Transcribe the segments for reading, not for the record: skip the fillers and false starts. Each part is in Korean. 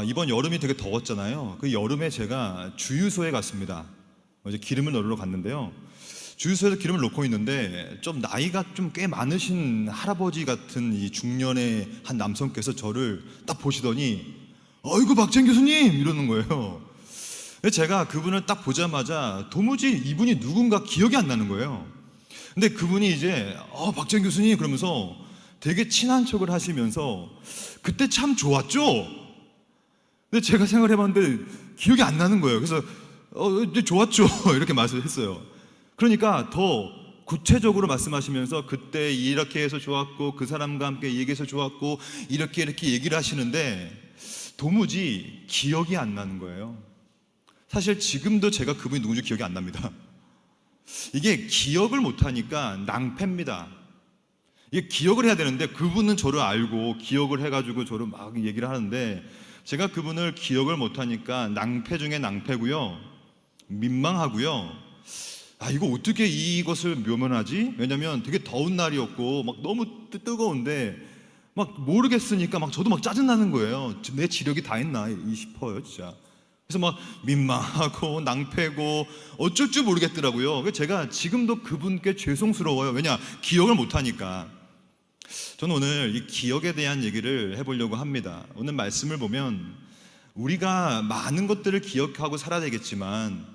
이번 여름이 되게 더웠잖아요. 그 여름에 제가 주유소에 갔습니다. 이제 기름을 넣으러 갔는데요. 주유소에서 기름을 넣고 있는데 좀 나이가 좀 꽤 많으신 할아버지 같은 이 중년의 한 남성께서 저를 딱 보시더니 "어이구 박재현 교수님!" 이러는 거예요. 제가 그분을 딱 보자마자 도무지 이분이 누군가 기억이 안 나는 거예요. 근데 그분이 이제 박재현 교수님 그러면서 되게 친한 척을 하시면서 "그때 참 좋았죠?" 근데 제가 생각을 해봤는데 기억이 안 나는 거예요. 그래서 네, 좋았죠 이렇게 말씀을 했어요. 그러니까 더 구체적으로 말씀하시면서 그때 이렇게 해서 좋았고 그 사람과 함께 얘기해서 좋았고 이렇게 얘기를 하시는데 도무지 기억이 안 나는 거예요. 사실 지금도 제가 그분이 누군지 기억이 안 납니다. 이게 기억을 못하니까 낭패입니다. 이게 기억을 해야 되는데 그분은 저를 알고 기억을 해가지고 저를 막 얘기를 하는데 제가 그분을 기억을 못하니까 낭패 중에 낭패고요, 민망하고요. 이거 어떻게 이것을 묘면하지? 왜냐면 되게 더운 날이었고 막 너무 뜨거운데 막 모르겠으니까 막 저도 막 짜증나는 거예요. 내 지력이 다 했나 싶어요 진짜. 그래서 막 민망하고 낭패고 어쩔 줄 모르겠더라고요. 그래서 제가 지금도 그분께 죄송스러워요. 왜냐? 기억을 못하니까. 저는 오늘 이 기억에 대한 얘기를 해보려고 합니다. 오늘 말씀을 보면 우리가 많은 것들을 기억하고 살아야 되겠지만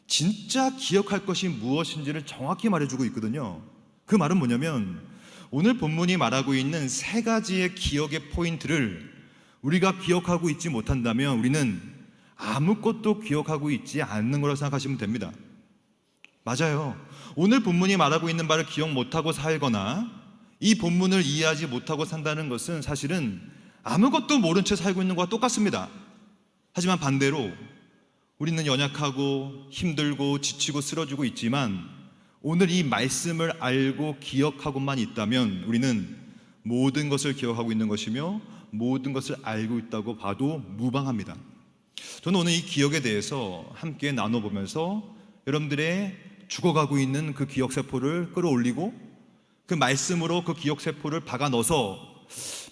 진짜 기억할 것이 무엇인지를 정확히 말해주고 있거든요. 그 말은 뭐냐면 오늘 본문이 말하고 있는 세 가지의 기억의 포인트를 우리가 기억하고 있지 못한다면 우리는 아무것도 기억하고 있지 않는 거라고 생각하시면 됩니다. 맞아요. 오늘 본문이 말하고 있는 바를 기억 못하고 살거나 이 본문을 이해하지 못하고 산다는 것은 사실은 아무것도 모른 채 살고 있는 것과 똑같습니다. 하지만 반대로 우리는 연약하고 힘들고 지치고 쓰러지고 있지만 오늘 이 말씀을 알고 기억하고만 있다면 우리는 모든 것을 기억하고 있는 것이며 모든 것을 알고 있다고 봐도 무방합니다. 저는 오늘 이 기억에 대해서 함께 나눠보면서 여러분들의 죽어가고 있는 그 기억세포를 끌어올리고 그 말씀으로 그 기억세포를 박아 넣어서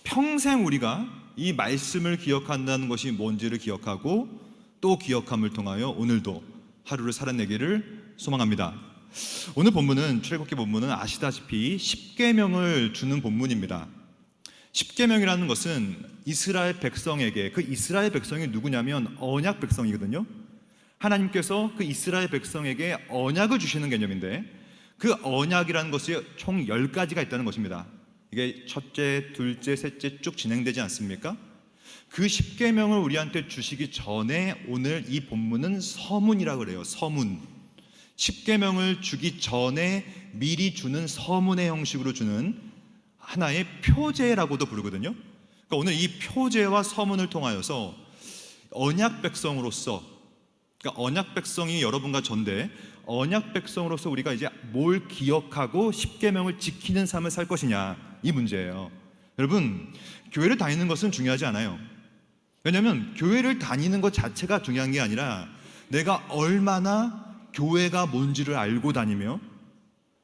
평생 우리가 이 말씀을 기억한다는 것이 뭔지를 기억하고 또 기억함을 통하여 오늘도 하루를 살아내기를 소망합니다. 오늘 본문은, 출애굽기 본문은 아시다시피 십계명을 주는 본문입니다. 십계명이라는 것은 이스라엘 백성에게, 그 이스라엘 백성이 누구냐면 언약 백성이거든요. 하나님께서 그 이스라엘 백성에게 언약을 주시는 개념인데 그 언약이라는 것이 총 10가지가 있다는 것입니다. 이게 첫째, 둘째, 셋째 쭉 진행되지 않습니까? 그 십계명을 우리한테 주시기 전에 오늘 이 본문은 서문이라고 그래요. 서문. 십계명을 주기 전에 미리 주는 서문의 형식으로 주는 하나의 표제라고도 부르거든요. 그러니까 오늘 이 표제와 서문을 통하여서 언약 백성으로서, 그러니까 언약 백성이 여러분과 전데 언약 백성으로서 우리가 이제 뭘 기억하고 십계명을 지키는 삶을 살 것이냐, 이 문제예요. 여러분, 교회를 다니는 것은 중요하지 않아요. 왜냐하면 교회를 다니는 것 자체가 중요한 게 아니라 내가 얼마나 교회가 뭔지를 알고 다니며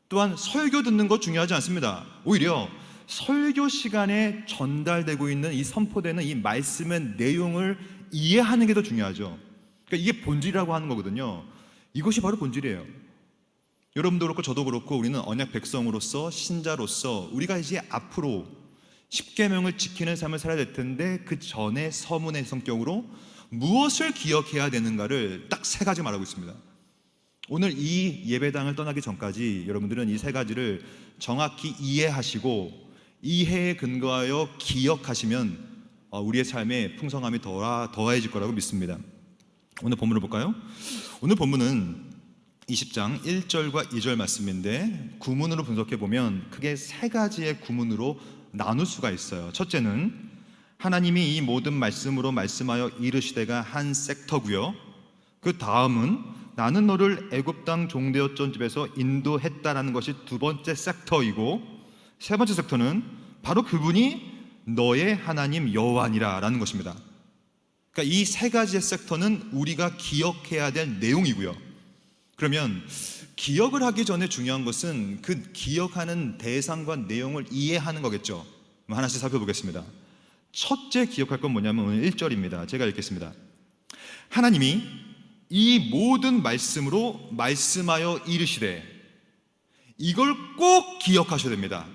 또한 설교 듣는 것 중요하지 않습니다. 오히려 설교 시간에 전달되고 있는 이 선포되는 이 말씀의 내용을 이해하는 게 더 중요하죠. 그러니까 이게 본질이라고 하는 거거든요. 이것이 바로 본질이에요. 여러분도 그렇고 저도 그렇고 우리는 언약 백성으로서, 신자로서 우리가 이제 앞으로 십계명을 지키는 삶을 살아야 될 텐데 그 전에 서문의 성격으로 무엇을 기억해야 되는가를 딱 세 가지 말하고 있습니다. 오늘 이 예배당을 떠나기 전까지 여러분들은 이 세 가지를 정확히 이해하시고 이해에 근거하여 기억하시면 우리의 삶에 풍성함이 더해질 거라고 믿습니다. 오늘 본문을 볼까요? 오늘 본문은 20장 1절과 2절 말씀인데 구문으로 분석해 보면 크게 세 가지의 구문으로 나눌 수가 있어요. 첫째는 하나님이 이 모든 말씀으로 말씀하여 이르시되가 한 섹터고요. 그 다음은 나는 너를 애굽 땅 종되었던 집에서 인도했다라는 것이 두 번째 섹터이고, 세 번째 섹터는 바로 그분이 너의 하나님 여호와니라 라는 것입니다. 그러니까 이 세 가지의 섹터는 우리가 기억해야 될 내용이고요. 그러면 기억을 하기 전에 중요한 것은 그 기억하는 대상과 내용을 이해하는 거겠죠. 하나씩 살펴보겠습니다. 첫째 기억할 건 뭐냐면 오늘 1절입니다. 제가 읽겠습니다. 하나님이 이 모든 말씀으로 말씀하여 이르시되, 이걸 꼭 기억하셔야 됩니다.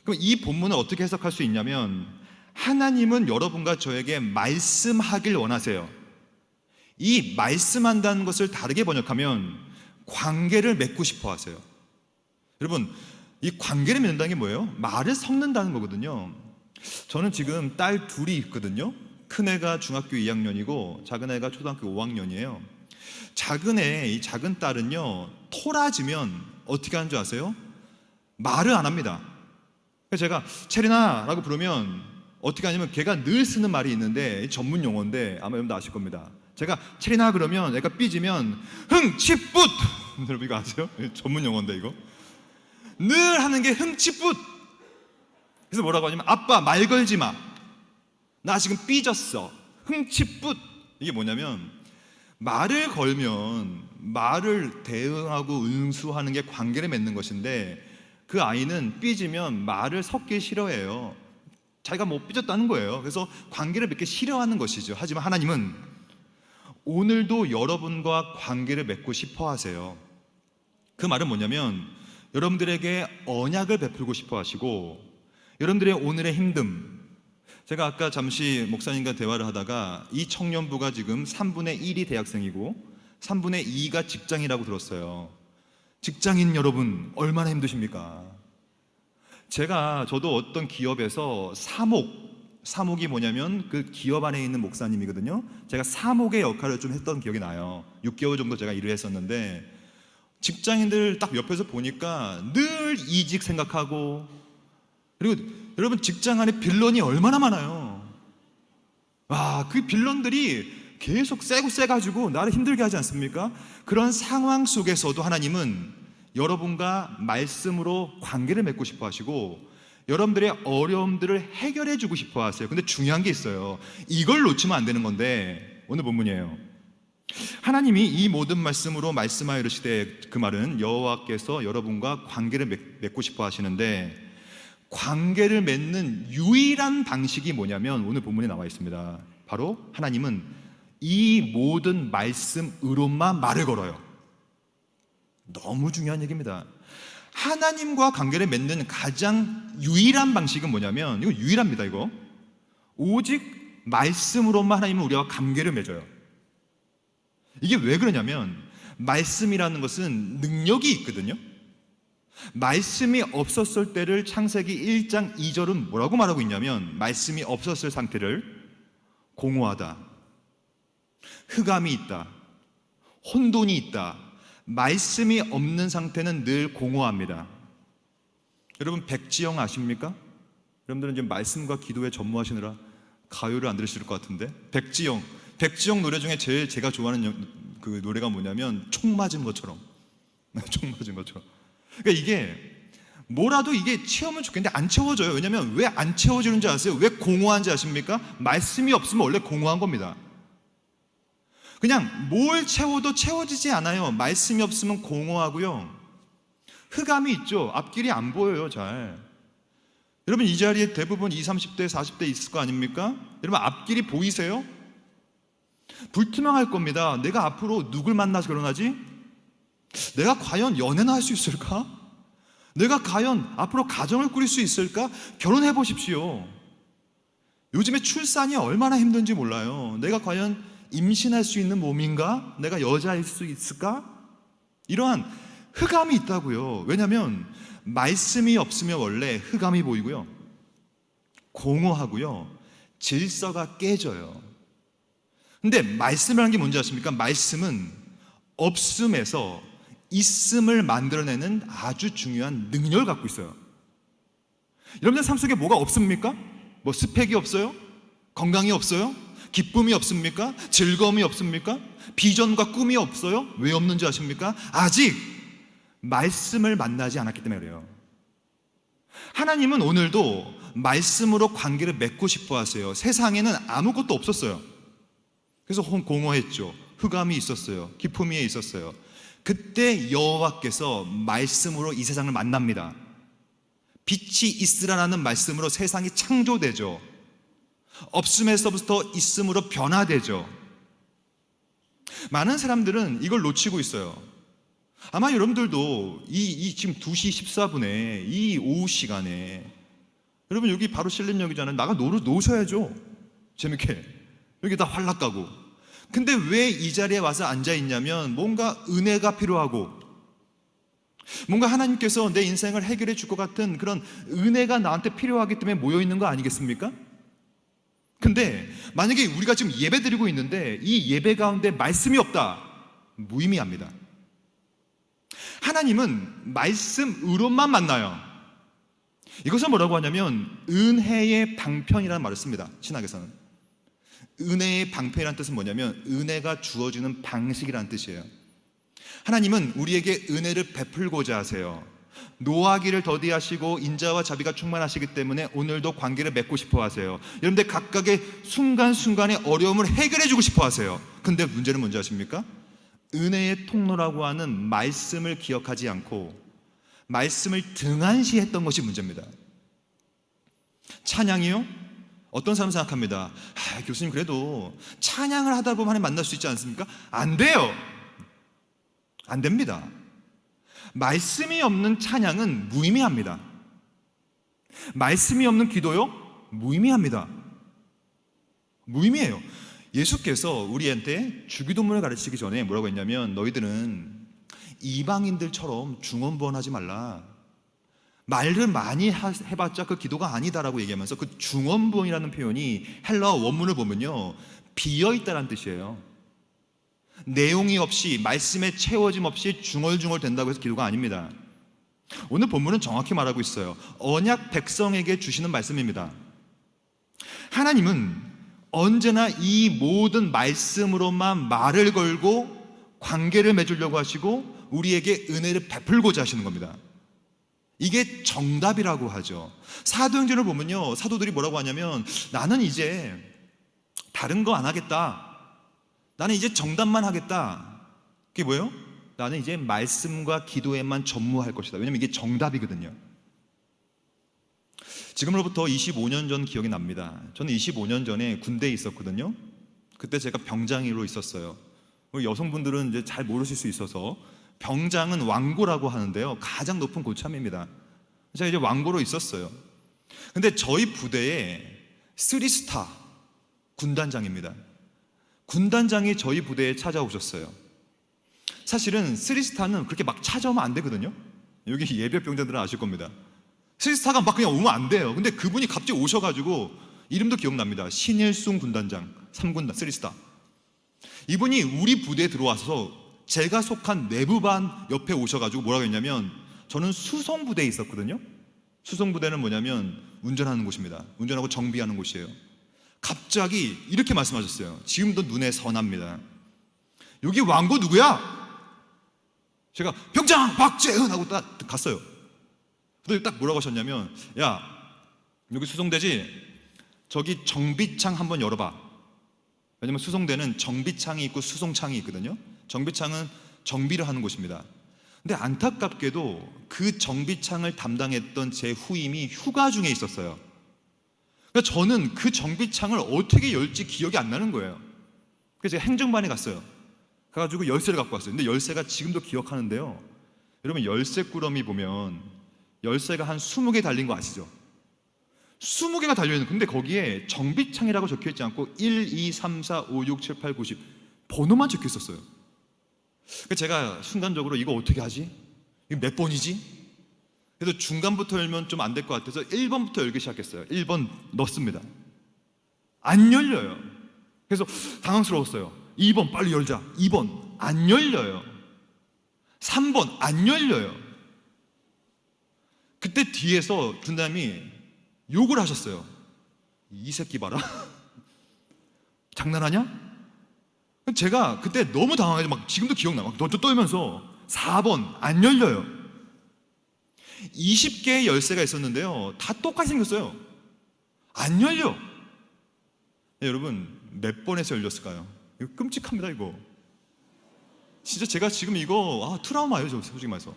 그럼 이 본문을 어떻게 해석할 수 있냐면, 하나님은 여러분과 저에게 말씀하길 원하세요. 이 말씀한다는 것을 다르게 번역하면 관계를 맺고 싶어 하세요. 여러분, 이 관계를 맺는다는 게 뭐예요? 말을 섞는다는 거거든요. 저는 지금 딸 둘이 있거든요. 큰애가 중학교 2학년이고 작은애가 초등학교 5학년이에요. 이 작은 딸은요, 토라지면 어떻게 하는 줄 아세요? 말을 안 합니다. 그래서 제가 체리나 라고 부르면 어떻게 하냐면, 걔가 늘 쓰는 말이 있는데 전문 용어인데 아마 여러분도 아실 겁니다. 제가 체리나 그러면 애가 삐지면 흥치뿌 여러분 이거 아세요? 전문 용어인데 이거 늘 하는 게 흥치뿌. 그래서 뭐라고 하냐면, 아빠 말 걸지 마, 나 지금 삐졌어, 흥치뿌. 이게 뭐냐면, 말을 걸면 말을 대응하고 응수하는 게 관계를 맺는 것인데, 그 아이는 삐지면 말을 섞기 싫어해요. 자기가 뭐 삐졌다는 거예요. 그래서 관계를 맺기 싫어하는 것이죠. 하지만 하나님은 오늘도 여러분과 관계를 맺고 싶어 하세요. 그 말은 뭐냐면, 여러분들에게 언약을 베풀고 싶어 하시고, 여러분들의 오늘의 힘듦, 제가 아까 잠시 목사님과 대화를 하다가 이 청년부가 지금 3분의 1이 대학생이고 3분의 2가 직장이라고 들었어요. 직장인 여러분 얼마나 힘드십니까? 저도 어떤 기업에서 사목이 뭐냐면 그 기업 안에 있는 목사님이거든요. 제가 사목의 역할을 좀 했던 기억이 나요. 6개월 정도 제가 일을 했었는데, 직장인들 딱 옆에서 보니까 늘 이직 생각하고, 그리고 여러분 직장 안에 빌런이 얼마나 많아요. 그 빌런들이 계속 세가지고 나를 힘들게 하지 않습니까? 그런 상황 속에서도 하나님은 여러분과 말씀으로 관계를 맺고 싶어 하시고, 여러분들의 어려움들을 해결해 주고 싶어 하세요. 근데 중요한 게 있어요. 이걸 놓치면 안 되는 건데, 오늘 본문이에요. 하나님이 이 모든 말씀으로 말씀하여 이르시되, 그 말은 여호와께서 여러분과 관계를 맺고 싶어 하시는데, 관계를 맺는 유일한 방식이 뭐냐면 오늘 본문에 나와 있습니다. 바로 하나님은 이 모든 말씀으로만 말을 걸어요. 너무 중요한 얘기입니다. 하나님과 관계를 맺는 가장 유일한 방식은 뭐냐면, 이거 유일합니다. 이거 오직 말씀으로만 하나님은 우리와 관계를 맺어요. 이게 왜 그러냐면, 말씀이라는 것은 능력이 있거든요. 말씀이 없었을 때를 창세기 1장 2절은 뭐라고 말하고 있냐면, 말씀이 없었을 상태를 공허하다, 흑암이 있다, 혼돈이 있다. 말씀이 없는 상태는 늘 공허합니다. 여러분 백지영 아십니까? 여러분들은 지금 말씀과 기도에 전무하시느라 가요를 안 들으실 것 같은데, 백지영 노래 중에 제일 제가 좋아하는 그 노래가 뭐냐면 총 맞은 것처럼. 총 맞은 것처럼. 그러니까 이게 뭐라도 이게 채우면 좋겠는데 안 채워져요. 왜냐하면 왜 안 채워지는지 아세요? 왜 공허한지 아십니까? 말씀이 없으면 원래 공허한 겁니다. 그냥 뭘 채워도 채워지지 않아요. 말씀이 없으면 공허하고요, 흑암이 있죠. 앞길이 안 보여요, 잘. 여러분 이 자리에 대부분 20, 30대, 40대 있을 거 아닙니까? 여러분 앞길이 보이세요? 불투명할 겁니다. 내가 앞으로 누굴 만나서 결혼하지? 내가 과연 연애나 할 수 있을까? 내가 과연 앞으로 가정을 꾸릴 수 있을까? 결혼해 보십시오. 요즘에 출산이 얼마나 힘든지 몰라요. 내가 과연 임신할 수 있는 몸인가? 내가 여자일 수 있을까? 이러한 흑암이 있다고요. 왜냐하면 말씀이 없으면 원래 흑암이 보이고요, 공허하고요, 질서가 깨져요. 근데 말씀이라는 게 뭔지 아십니까? 말씀은 없음에서 있음을 만들어내는 아주 중요한 능력을 갖고 있어요. 여러분들 삶 속에 뭐가 없습니까? 뭐 스펙이 없어요? 건강이 없어요? 기쁨이 없습니까? 즐거움이 없습니까? 비전과 꿈이 없어요? 왜 없는지 아십니까? 아직 말씀을 만나지 않았기 때문에 그래요. 하나님은 오늘도 말씀으로 관계를 맺고 싶어 하세요. 세상에는 아무것도 없었어요. 그래서 공허했죠. 흑암이 있었어요. 기쁨이 있었어요. 그때 여호와께서 말씀으로 이 세상을 만납니다. 빛이 있으라는 말씀으로 세상이 창조되죠. 없음에서부터 있음으로 변화되죠. 많은 사람들은 이걸 놓치고 있어요. 아마 여러분들도 지금 2시 14분에 이 오후 시간에 여러분 여기 바로 신림역이잖아요. 나가 노셔야죠. 재밌게. 여기 다 활락가고. 근데 왜 이 자리에 와서 앉아 있냐면 뭔가 은혜가 필요하고 뭔가 하나님께서 내 인생을 해결해 줄 것 같은 그런 은혜가 나한테 필요하기 때문에 모여 있는 거 아니겠습니까? 근데 만약에 우리가 지금 예배 드리고 있는데 이 예배 가운데 말씀이 없다, 무의미합니다. 하나님은 말씀으로만 만나요. 이것을 뭐라고 하냐면 은혜의 방편이라는 말을 씁니다. 신학에서는. 은혜의 방편이라는 뜻은 뭐냐면 은혜가 주어지는 방식이라는 뜻이에요. 하나님은 우리에게 은혜를 베풀고자 하세요. 노하기를 더디하시고 인자와 자비가 충만하시기 때문에 오늘도 관계를 맺고 싶어 하세요. 여러분들 각각의 순간순간의 어려움을 해결해 주고 싶어 하세요. 근데 문제는 뭔지 아십니까? 은혜의 통로라고 하는 말씀을 기억하지 않고 말씀을 등한시했던 것이 문제입니다. 찬양이요? 어떤 사람은 생각합니다. 교수님 그래도 찬양을 하다 보면 하나님 만날 수 있지 않습니까? 안 돼요. 안 됩니다. 말씀이 없는 찬양은 무의미합니다. 말씀이 없는 기도요? 무의미합니다. 무의미해요. 예수께서 우리한테 주기도문을 가르치기 전에 뭐라고 했냐면 너희들은 이방인들처럼 중언부언하지 말라. 말을 많이 해봤자 그 기도가 아니다라고 얘기하면서 그 중언부언이라는 표현이 헬라어 원문을 보면요 비어있다라는 뜻이에요. 내용이 없이 말씀에 채워짐 없이 중얼중얼 된다고 해서 기도가 아닙니다. 오늘 본문은 정확히 말하고 있어요. 언약 백성에게 주시는 말씀입니다. 하나님은 언제나 이 모든 말씀으로만 말을 걸고 관계를 맺으려고 하시고 우리에게 은혜를 베풀고자 하시는 겁니다. 이게 정답이라고 하죠. 사도행전을 보면요 사도들이 뭐라고 하냐면 나는 이제 다른 거 안 하겠다. 나는 이제 정답만 하겠다. 그게 뭐예요? 나는 이제 말씀과 기도에만 전무할 것이다. 왜냐면 이게 정답이거든요. 지금으로부터 25년 전 기억이 납니다. 저는 25년 전에 군대에 있었거든요. 그때 제가 병장으로 있었어요. 여성분들은 이제 잘 모르실 수 있어서 병장은 왕고라고 하는데요. 가장 높은 고참입니다. 제가 이제 왕고로 있었어요. 근데 저희 부대에 3스타 군단장입니다. 군단장이 저희 부대에 찾아오셨어요. 사실은 3스타는 그렇게 막 찾아오면 안 되거든요. 여기 예비역 병장들은 아실 겁니다. 3스타가 막 그냥 오면 안 돼요. 근데 그분이 갑자기 오셔가지고 이름도 기억납니다. 신일순 군단장 3군단 3스타. 이분이 우리 부대에 들어와서 제가 속한 내부반 옆에 오셔가지고 뭐라고 했냐면 저는 수송부대에 있었거든요. 수송부대는 뭐냐면 운전하는 곳입니다. 운전하고 정비하는 곳이에요. 갑자기 이렇게 말씀하셨어요. 지금도 눈에 선합니다. 여기 왕고 누구야? 제가 병장 박재은 하고 딱 갔어요. 그래서 딱 뭐라고 하셨냐면 야 여기 수송대지? 저기 정비창 한번 열어봐. 왜냐면 수송대는 정비창이 있고 수송창이 있거든요. 정비창은 정비를 하는 곳입니다. 근데 안타깝게도 그 정비창을 담당했던 제 후임이 휴가 중에 있었어요. 그러니까 저는 그 정비창을 어떻게 열지 기억이 안 나는 거예요. 그래서 제가 행정반에 갔어요. 가가지고 열쇠를 갖고 왔어요. 근데 열쇠가 지금도 기억하는데요. 여러분 열쇠 꾸러미 보면 열쇠가 한 20개 달린 거 아시죠? 20개가 달려있는 근데 거기에 정비창이라고 적혀있지 않고 1, 2, 3, 4, 5, 6, 7, 8, 9, 10 번호만 적혀있었어요. 그래서 제가 순간적으로 이거 어떻게 하지? 이거 몇 번이지? 그래서 중간부터 열면 좀 안 될 것 같아서 1번부터 열기 시작했어요. 1번 넣습니다. 안 열려요. 그래서 당황스러웠어요. 2번 빨리 열자. 2번 안 열려요. 3번 안 열려요. 그때 뒤에서 군장님이 욕을 하셨어요. 이 새끼 봐라. 장난하냐? 제가 그때 너무 당황해서 막 지금도 기억나. 막 떨면서 4번 안 열려요. 20개의 열쇠가 있었는데요. 다 똑같이 생겼어요. 안 열려. 네, 여러분 몇 번에서 열렸을까요? 이거 끔찍합니다. 이거 진짜 제가 지금 이거 트라우마예요. 저 솔직히 말해서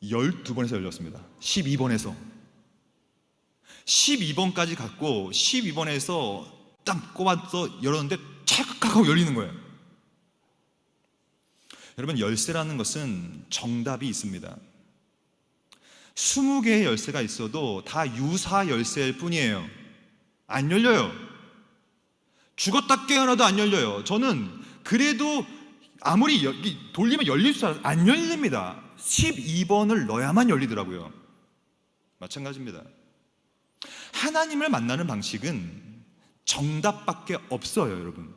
12번에서 열렸습니다. 12번에서 12번까지 갔고 12번에서 딱 꼽아서 열었는데 찰칵 하고 열리는 거예요. 여러분, 열쇠라는 것은 정답이 있습니다. 20개의 열쇠가 있어도 다 유사 열쇠일 뿐이에요. 안 열려요. 죽었다 깨어나도 안 열려요. 저는 그래도 아무리 돌리면 열릴 줄 알았는데 안 열립니다. 12번을 넣어야만 열리더라고요. 마찬가지입니다. 하나님을 만나는 방식은 정답밖에 없어요, 여러분.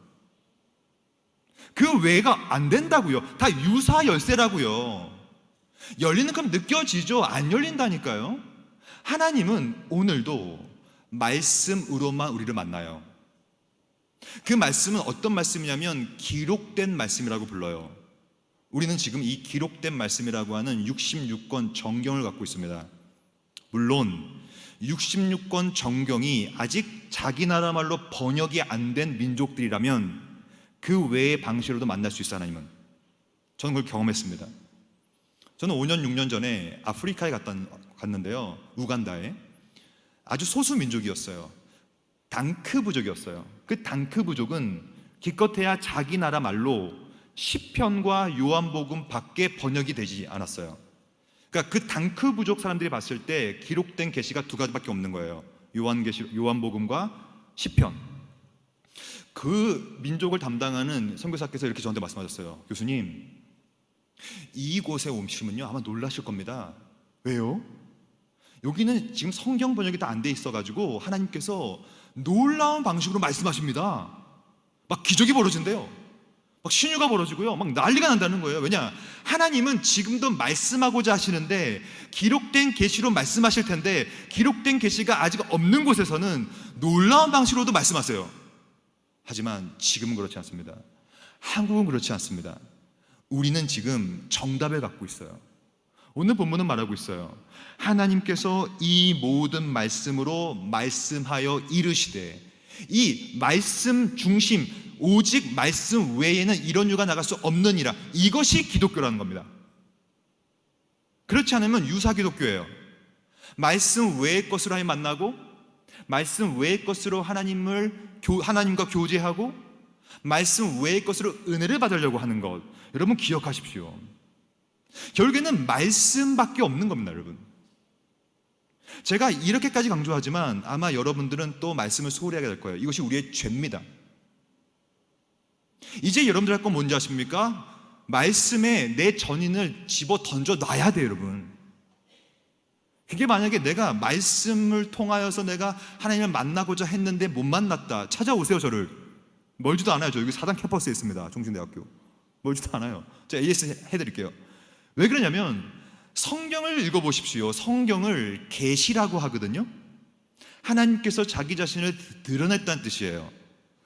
그 외가 안 된다고요. 다 유사 열쇠라고요. 열리는 건 느껴지죠? 안 열린다니까요. 하나님은 오늘도 말씀으로만 우리를 만나요. 그 말씀은 어떤 말씀이냐면 기록된 말씀이라고 불러요. 우리는 지금 이 기록된 말씀이라고 하는 66권 정경을 갖고 있습니다. 물론 66권 정경이 아직 자기 나라 말로 번역이 안 된 민족들이라면 그 외의 방식으로도 만날 수 있어요. 하나님은. 저는 그걸 경험했습니다. 저는 5년 6년 전에 아프리카에 갔는데요, 우간다에. 아주 소수 민족이었어요. 당크 부족이었어요. 그 당크 부족은 기껏해야 자기 나라 말로 시편과 요한복음 밖에 번역이 되지 않았어요. 그러니까 그 당크 부족 사람들이 봤을 때 기록된 계시가 두 가지밖에 없는 거예요. 요한복음과 시편. 그 민족을 담당하는 선교사께서 이렇게 저한테 말씀하셨어요. 교수님, 이곳에 오시면요 아마 놀라실 겁니다. 왜요? 여기는 지금 성경 번역이 다 안 돼 있어가지고 하나님께서 놀라운 방식으로 말씀하십니다. 막 기적이 벌어진대요. 막 신유가 벌어지고요, 막 난리가 난다는 거예요. 왜냐? 하나님은 지금도 말씀하고자 하시는데 기록된 계시로 말씀하실 텐데 기록된 계시가 아직 없는 곳에서는 놀라운 방식으로도 말씀하세요. 하지만 지금은 그렇지 않습니다. 한국은 그렇지 않습니다. 우리는 지금 정답을 갖고 있어요. 오늘 본문은 말하고 있어요. 하나님께서 이 모든 말씀으로 말씀하여 이르시되, 이 말씀 중심, 오직 말씀 외에는 이런 유가 나갈 수 없느니라. 이것이 기독교라는 겁니다. 그렇지 않으면 유사 기독교예요. 말씀 외의 것으로 하나님 만나고, 말씀 외의 것으로 하나님과 교제하고, 말씀 외의 것으로 은혜를 받으려고 하는 것, 여러분 기억하십시오. 결국에는 말씀밖에 없는 겁니다, 여러분. 제가 이렇게까지 강조하지만 아마 여러분들은 또 말씀을 소홀히 하게 될 거예요. 이것이 우리의 죄입니다. 이제 여러분들 할 건 뭔지 아십니까? 말씀에 내 전인을 집어 던져 놔야 돼요, 여러분. 그게 만약에 내가 말씀을 통하여서 내가 하나님을 만나고자 했는데 못 만났다, 찾아오세요. 저를. 멀지도 않아요. 저 여기 사당 캠퍼스에 있습니다. 종신대학교. 멀지도 않아요. 제가 AS 해드릴게요. 왜 그러냐면 성경을 읽어보십시오. 성경을 계시라고 하거든요. 하나님께서 자기 자신을 드러냈다는 뜻이에요.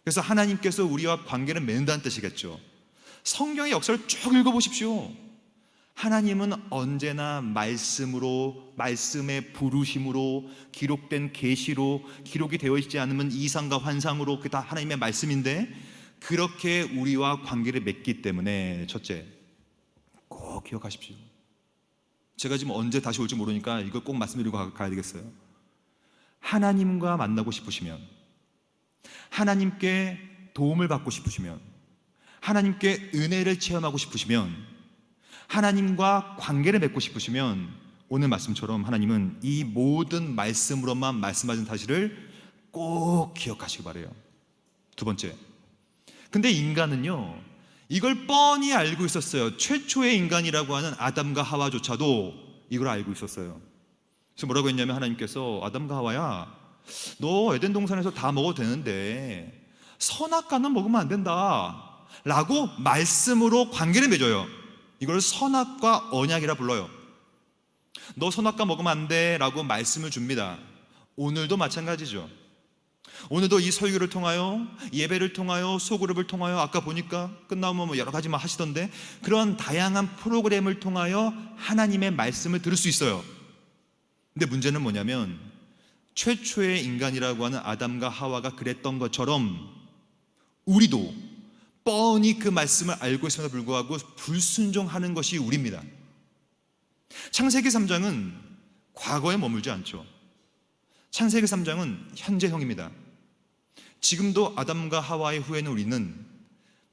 그래서 하나님께서 우리와 관계를 맺는다는 뜻이겠죠. 성경의 역사를 쭉 읽어보십시오. 하나님은 언제나 말씀으로, 말씀의 부르심으로, 기록된 계시로, 기록이 되어 있지 않으면 이상과 환상으로, 그게 다 하나님의 말씀인데, 그렇게 우리와 관계를 맺기 때문에 첫째, 꼭 기억하십시오. 제가 지금 언제 다시 올지 모르니까 이걸 꼭 말씀드리고 가야 되겠어요. 하나님과 만나고 싶으시면, 하나님께 도움을 받고 싶으시면, 하나님께 은혜를 체험하고 싶으시면, 하나님과 관계를 맺고 싶으시면 오늘 말씀처럼 하나님은 이 모든 말씀으로만 말씀하신 사실을 꼭 기억하시기 바라요. 두 번째, 근데 인간은요 이걸 뻔히 알고 있었어요. 최초의 인간이라고 하는 아담과 하와조차도 이걸 알고 있었어요. 그래서 뭐라고 했냐면 하나님께서 아담과 하와야, 너 에덴 동산에서 다 먹어도 되는데 선악과는 먹으면 안 된다 라고 말씀으로 관계를 맺어요. 이걸 선악과 언약이라 불러요. 너 선악과 먹으면 안 돼 라고 말씀을 줍니다. 오늘도 마찬가지죠. 오늘도 이 설교를 통하여, 예배를 통하여, 소그룹을 통하여, 아까 보니까 끝나면 뭐 여러 가지만 하시던데, 그런 다양한 프로그램을 통하여 하나님의 말씀을 들을 수 있어요. 근데 문제는 뭐냐면 최초의 인간이라고 하는 아담과 하와가 그랬던 것처럼 우리도 뻔히 그 말씀을 알고 있음에도 불구하고 불순종하는 것이 우리입니다. 창세기 3장은 과거에 머물지 않죠. 창세기 3장은 현재형입니다. 지금도 아담과 하와의 후에는 우리는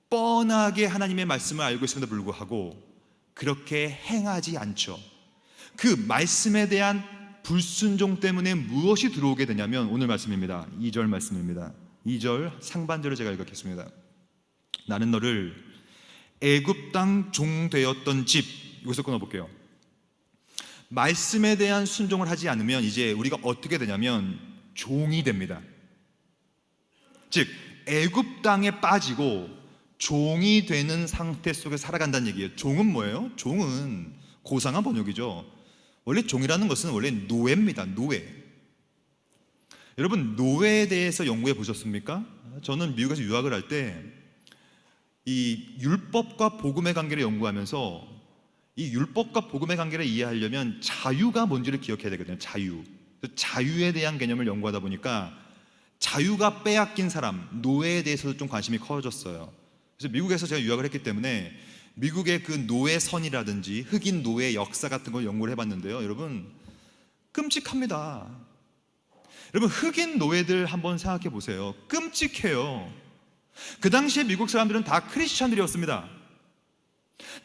뻔하게 하나님의 말씀을 알고 있음에도 불구하고 그렇게 행하지 않죠. 그 말씀에 대한 불순종 때문에 무엇이 들어오게 되냐면 오늘 말씀입니다. 2절 말씀입니다. 2절 상반절을 제가 읽겠습니다. 나는 너를 애굽 땅 종 되었던 집, 이것을 끊어볼게요. 말씀에 대한 순종을 하지 않으면 이제 우리가 어떻게 되냐면 종이 됩니다. 즉 애굽 땅에 빠지고 종이 되는 상태 속에 살아간다는 얘기예요. 종은 뭐예요? 종은 고상한 번역이죠. 원래 종이라는 것은 원래 노예입니다. 노예. 여러분, 노예에 대해서 연구해 보셨습니까? 저는 미국에서 유학을 할 때 이 율법과 복음의 관계를 연구하면서 이 율법과 복음의 관계를 이해하려면 자유가 뭔지를 기억해야 되거든요. 자유에 대한 개념을 연구하다 보니까 자유가 빼앗긴 사람, 노예에 대해서도 좀 관심이 커졌어요. 그래서 미국에서 제가 유학을 했기 때문에 미국의 그 노예선이라든지 흑인 노예 역사 같은 걸 연구를 해봤는데요. 여러분, 끔찍합니다. 여러분, 흑인 노예들 한번 생각해 보세요. 끔찍해요. 그 당시에 미국 사람들은 다 크리스찬들이었습니다.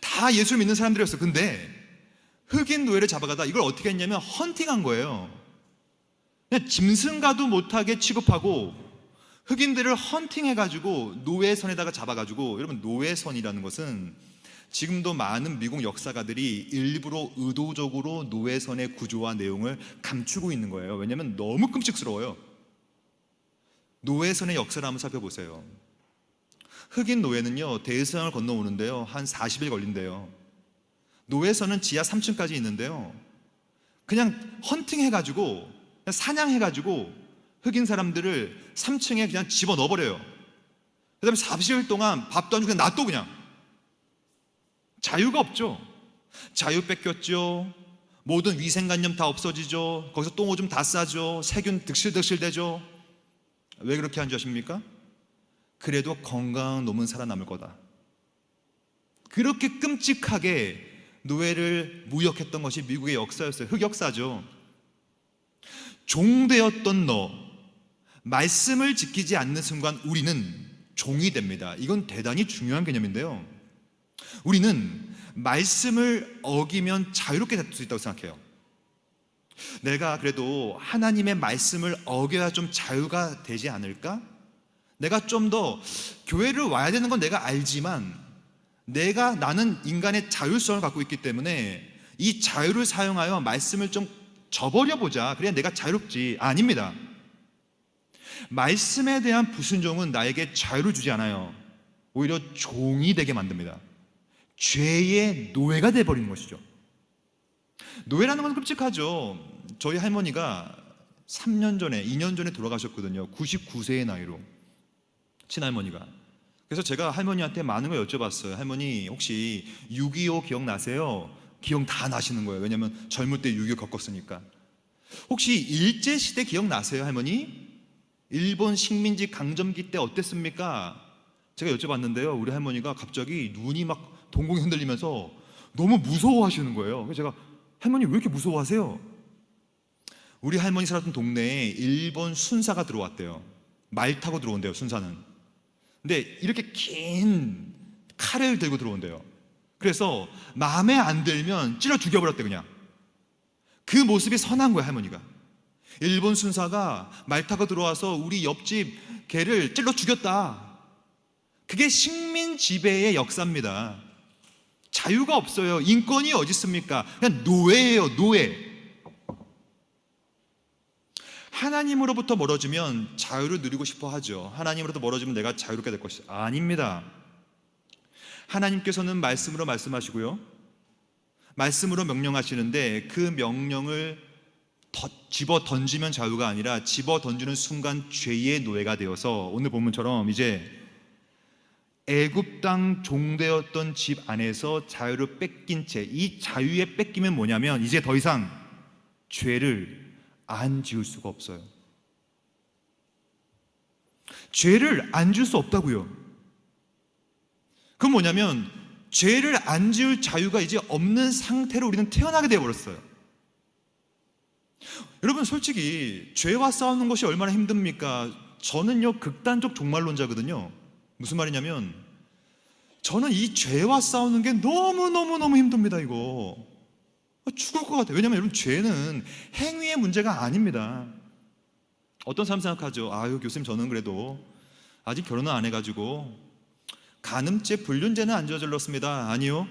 다 예수 믿는 사람들이었어요. 근데 흑인 노예를 잡아가다 이걸 어떻게 했냐면 헌팅한 거예요. 그냥 짐승과도 못하게 취급하고 흑인들을 헌팅해가지고 노예선에다가 잡아가지고, 여러분, 노예선이라는 것은 지금도 많은 미국 역사가들이 일부러 의도적으로 노예선의 구조와 내용을 감추고 있는 거예요. 왜냐하면 너무 끔찍스러워요. 노예선의 역사를 한번 살펴보세요. 흑인 노예는요, 대서양을 건너오는데요, 한 40일 걸린대요. 노예선은 지하 3층까지 있는데요, 그냥 헌팅해가지고, 그냥 사냥해가지고 흑인 사람들을 3층에 그냥 집어 넣어버려요. 그 다음에 40일 동안 밥도 안 주고 그냥 놔둬. 그냥 자유가 없죠. 자유 뺏겼죠. 모든 위생관념 다 없어지죠. 거기서 똥오줌 다 싸죠. 세균 득실득실 되죠. 왜 그렇게 한 줄 아십니까? 그래도 건강한 놈은 살아남을 거다. 그렇게 끔찍하게 노예를 무역했던 것이 미국의 역사였어요. 흑역사죠. 종되었던 너, 말씀을 지키지 않는 순간 우리는 종이 됩니다. 이건 대단히 중요한 개념인데요, 우리는 말씀을 어기면 자유롭게 될 수 있다고 생각해요. 내가 그래도 하나님의 말씀을 어겨야 좀 자유가 되지 않을까? 내가 좀 더 교회를 와야 되는 건 내가 알지만 나는 인간의 자율성을 갖고 있기 때문에 이 자유를 사용하여 말씀을 좀 저버려 보자, 그래야 내가 자유롭지. 아닙니다. 말씀에 대한 불순종은 나에게 자유를 주지 않아요. 오히려 종이 되게 만듭니다. 죄의 노예가 되어버리는 것이죠. 노예라는 건 끔찍하죠. 저희 할머니가 2년 전에 돌아가셨거든요. 99세의 나이로, 친할머니가. 그래서 제가 할머니한테 많은 걸 여쭤봤어요. 할머니, 혹시 6.25 기억나세요? 기억 다 나시는 거예요. 왜냐면 젊을 때 6.25 겪었으니까. 혹시 일제시대 기억나세요, 할머니? 일본 식민지 강점기 때 어땠습니까? 제가 여쭤봤는데요, 우리 할머니가 갑자기 눈이 막 동공이 흔들리면서 너무 무서워하시는 거예요. 그래서 제가, 할머니 왜 이렇게 무서워하세요? 우리 할머니 살았던 동네에 일본 순사가 들어왔대요. 말 타고 들어온대요, 순사는. 근데 이렇게 긴 칼을 들고 들어온대요. 그래서 마음에 안 들면 찔러 죽여버렸대. 그냥 그 모습이 선한 거야, 할머니가. 일본 순사가 말 타고 들어와서 우리 옆집 개를 찔러 죽였다. 그게 식민 지배의 역사입니다. 자유가 없어요. 인권이 어디 있습니까? 그냥 노예예요, 노예. 하나님으로부터 멀어지면 자유를 누리고 싶어 하죠. 하나님으로부터 멀어지면 내가 자유롭게 될 것이 아닙니다. 하나님께서는 말씀으로 말씀하시고요, 말씀으로 명령하시는데 그 명령을 집어 던지면 자유가 아니라 집어 던지는 순간 죄의 노예가 되어서 오늘 본문처럼 이제 애굽 땅 종되었던 집 안에서 자유를 뺏긴 채, 이 자유의 뺏김은 뭐냐면 이제 더 이상 죄를 안 지을 수가 없어요. 죄를 안 지을 수 없다고요. 그건 뭐냐면 죄를 안 지을 자유가 이제 없는 상태로 우리는 태어나게 되어버렸어요. 여러분 솔직히 죄와 싸우는 것이 얼마나 힘듭니까? 저는요 극단적 종말론자거든요. 무슨 말이냐면 저는 이 죄와 싸우는 게 너무너무너무 힘듭니다. 이거 죽을 것 같아요. 왜냐하면 여러분 죄는 행위의 문제가 아닙니다. 어떤 사람 생각하죠. 아유 교수님 저는 그래도 아직 결혼을 안 해가지고 간음죄 불륜죄는 안 저질렀습니다. 아니요,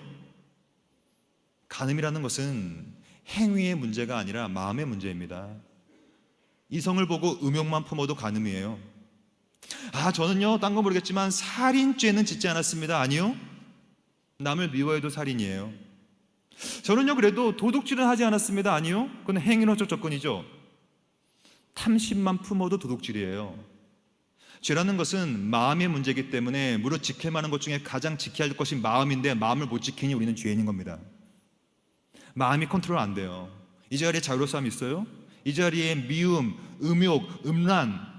간음이라는 것은 행위의 문제가 아니라 마음의 문제입니다. 이성을 보고 음욕만 품어도 간음이에요. 아 저는요 딴 건 모르겠지만 살인죄는 짓지 않았습니다. 아니요, 남을 미워해도 살인이에요. 저는요 그래도 도둑질은 하지 않았습니다. 아니요, 그건 행위론적 접근이죠. 탐심만 품어도 도둑질이에요. 죄라는 것은 마음의 문제이기 때문에 무릇 지킬 만한 것 중에 가장 지켜야 할 것이 마음인데 마음을 못 지키니 우리는 죄인인 겁니다. 마음이 컨트롤 안 돼요. 이 자리에 자유로움이 있어요? 이 자리에 미움, 음욕, 음란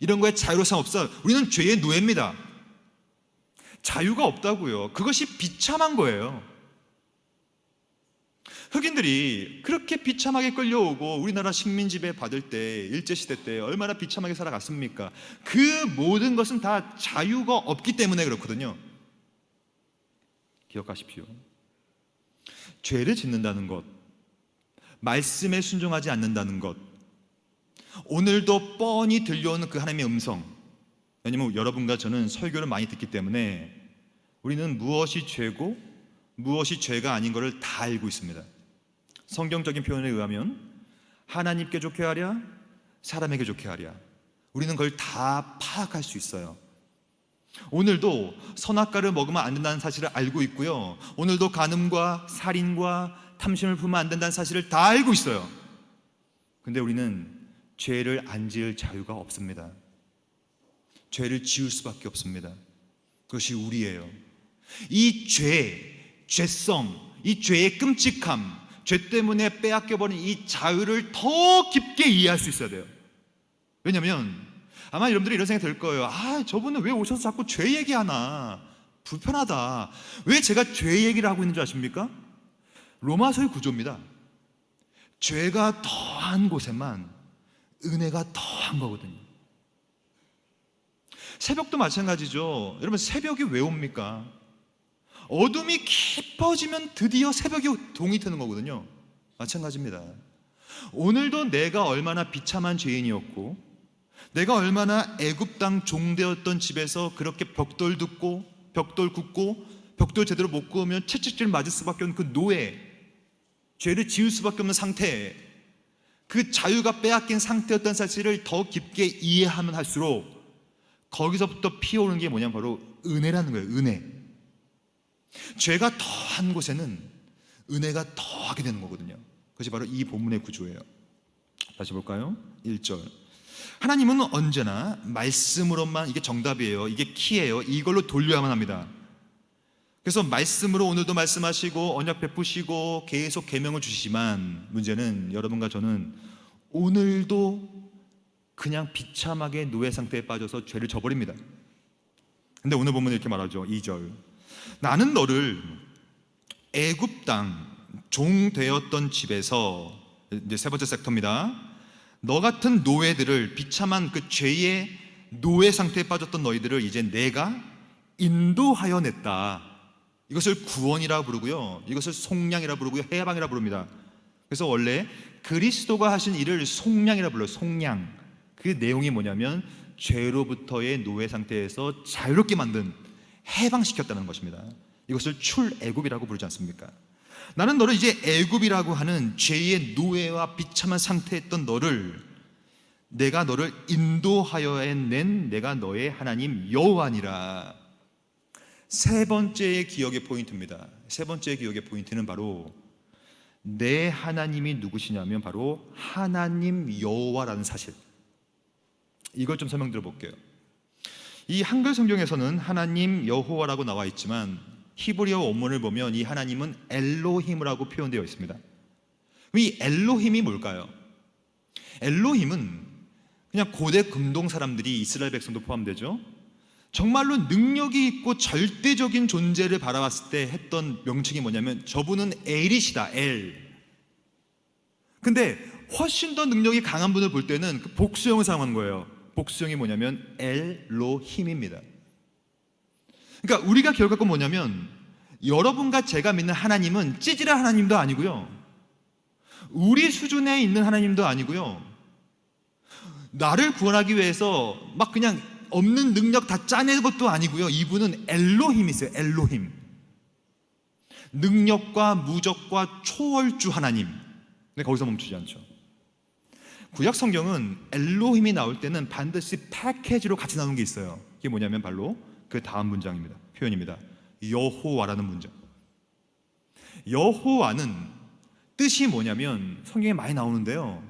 이런 거에 자유로움 없어요. 우리는 죄의 노예입니다. 자유가 없다고요. 그것이 비참한 거예요. 흑인들이 그렇게 비참하게 끌려오고 우리나라 식민지배 받을 때 일제시대 때 얼마나 비참하게 살아갔습니까? 그 모든 것은 다 자유가 없기 때문에 그렇거든요. 기억하십시오. 죄를 짓는다는 것, 말씀에 순종하지 않는다는 것, 오늘도 뻔히 들려오는 그 하나님의 음성. 왜냐하면 여러분과 저는 설교를 많이 듣기 때문에 우리는 무엇이 죄고 무엇이 죄가 아닌 것을 다 알고 있습니다. 성경적인 표현에 의하면 하나님께 좋게 하랴 사람에게 좋게 하랴, 우리는 그걸 다 파악할 수 있어요. 오늘도 선악과를 먹으면 안 된다는 사실을 알고 있고요, 오늘도 간음과 살인과 탐심을 품으면 안 된다는 사실을 다 알고 있어요. 근데 우리는 죄를 안 지을 자유가 없습니다. 죄를 지을 수밖에 없습니다. 그것이 우리예요. 이 죄, 죄성, 이 죄의 끔찍함, 죄 때문에 빼앗겨버린 이 자유를 더 깊게 이해할 수 있어야 돼요. 왜냐하면 아마 여러분들이 이런 생각이 들 거예요. 아 저분은 왜 오셔서 자꾸 죄 얘기하나, 불편하다. 왜 제가 죄 얘기를 하고 있는 줄 아십니까? 로마서의 구조입니다. 죄가 더한 곳에만 은혜가 더한 거거든요. 새벽도 마찬가지죠. 여러분 새벽이 왜 옵니까? 어둠이 깊어지면 드디어 새벽이 동이 트는 거거든요. 마찬가지입니다. 오늘도 내가 얼마나 비참한 죄인이었고, 내가 얼마나 애굽 땅 종되었던 집에서 그렇게 벽돌 굽고 벽돌 제대로 못 구우면 채찍질 맞을 수밖에 없는 그 노예, 죄를 지을 수밖에 없는 상태, 그 자유가 빼앗긴 상태였던 사실을 더 깊게 이해하면 할수록 거기서부터 피어오는 게 뭐냐면 바로 은혜라는 거예요. 은혜. 죄가 더한 곳에는 은혜가 더하게 되는 거거든요. 그것이 바로 이 본문의 구조예요. 다시 볼까요? 1절. 하나님은 언제나 말씀으로만, 이게 정답이에요. 이게 키예요. 이걸로 돌려야만 합니다. 그래서 말씀으로 오늘도 말씀하시고 언약 베푸시고 계속 계명을 주시지만 문제는 여러분과 저는 오늘도 그냥 비참하게 노예 상태에 빠져서 죄를 져버립니다. 근데 오늘 본문은 이렇게 말하죠. 2절. 나는 너를 애굽 땅 종 되었던 집에서, 이제 세 번째 섹터입니다. 너 같은 노예들을, 비참한 그 죄의 노예 상태에 빠졌던 너희들을 이제 내가 인도하여 냈다. 이것을 구원이라 부르고요, 이것을 속량이라 부르고요, 해방이라 부릅니다. 그래서 원래 그리스도가 하신 일을 속량이라 불러요. 속량. 그 내용이 뭐냐면 죄로부터의 노예 상태에서 자유롭게 만든, 해방시켰다는 것입니다. 이것을 출애굽이라고 부르지 않습니까? 나는 너를 이제 애굽이라고 하는 죄의 노예와 비참한 상태에 있던 너를, 내가 너를 인도하여 낸 내가 너의 하나님 여호와니라. 세 번째의 기억의 포인트입니다. 세 번째의 기억의 포인트는 바로 내 하나님이 누구시냐면 바로 하나님 여호와라는 사실. 이걸 좀 설명드려 볼게요. 이 한글 성경에서는 하나님 여호와라고 나와 있지만 히브리어 원문을 보면 이 하나님은 엘로힘이라고 표현되어 있습니다. 이 엘로힘이 뭘까요? 엘로힘은 그냥 고대 금동 사람들이, 이스라엘 백성도 포함되죠, 정말로 능력이 있고 절대적인 존재를 바라봤을 때 했던 명칭이 뭐냐면 저분은 엘이시다, 엘. 근데 훨씬 더 능력이 강한 분을 볼 때는 그 복수형을 사용하는 거예요. 복수형이 뭐냐면 엘로힘입니다. 그러니까 우리가 기억할 건 뭐냐면 여러분과 제가 믿는 하나님은 찌질한 하나님도 아니고요, 우리 수준에 있는 하나님도 아니고요, 나를 구원하기 위해서 막 그냥 없는 능력 다 짜낸 것도 아니고요. 이분은 엘로힘이세요. 엘로힘. 능력과 무적과 초월주 하나님. 근데 거기서 멈추지 않죠. 구약 성경은 엘로힘이 나올 때는 반드시 패키지로 같이 나오는 게 있어요. 그게 뭐냐면 바로 그 다음 문장입니다. 표현입니다. 여호와라는 문장. 여호와는 뜻이 뭐냐면 성경에 많이 나오는데요,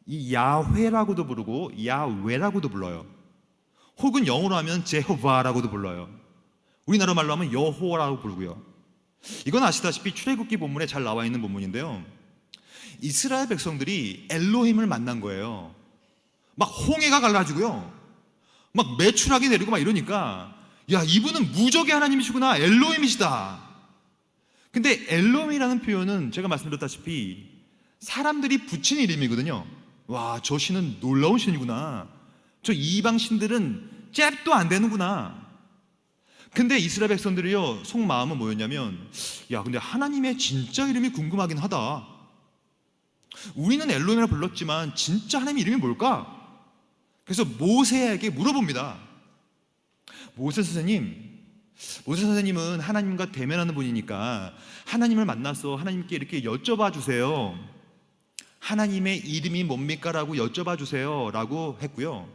이 야훼라고도 부르고 야외라고도 불러요. 혹은 영어로 하면 제호바라고도 불러요. 우리나라 말로 하면 여호와라고 부르고요. 이건 아시다시피 출애굽기 본문에 잘 나와 있는 본문인데요, 이스라엘 백성들이 엘로힘을 만난 거예요. 막 홍해가 갈라지고요, 막 메추라기 내리고 막 이러니까, 야, 이분은 무적의 하나님이시구나, 엘로힘이시다. 근데 엘로힘이라는 표현은 제가 말씀드렸다시피 사람들이 붙인 이름이거든요. 와, 저 신은 놀라운 신이구나, 저 이방 신들은 잽도 안 되는구나. 근데 이스라엘 백성들이요, 속마음은 뭐였냐면, 야, 근데 하나님의 진짜 이름이 궁금하긴 하다. 우리는 엘로힘이라 불렀지만 진짜 하나님의 이름이 뭘까? 그래서 모세에게 물어봅니다. 모세 선생님은 하나님과 대면하는 분이니까 하나님을 만나서 하나님께 이렇게 여쭤봐 주세요. 하나님의 이름이 뭡니까? 라고 여쭤봐 주세요 라고 했고요.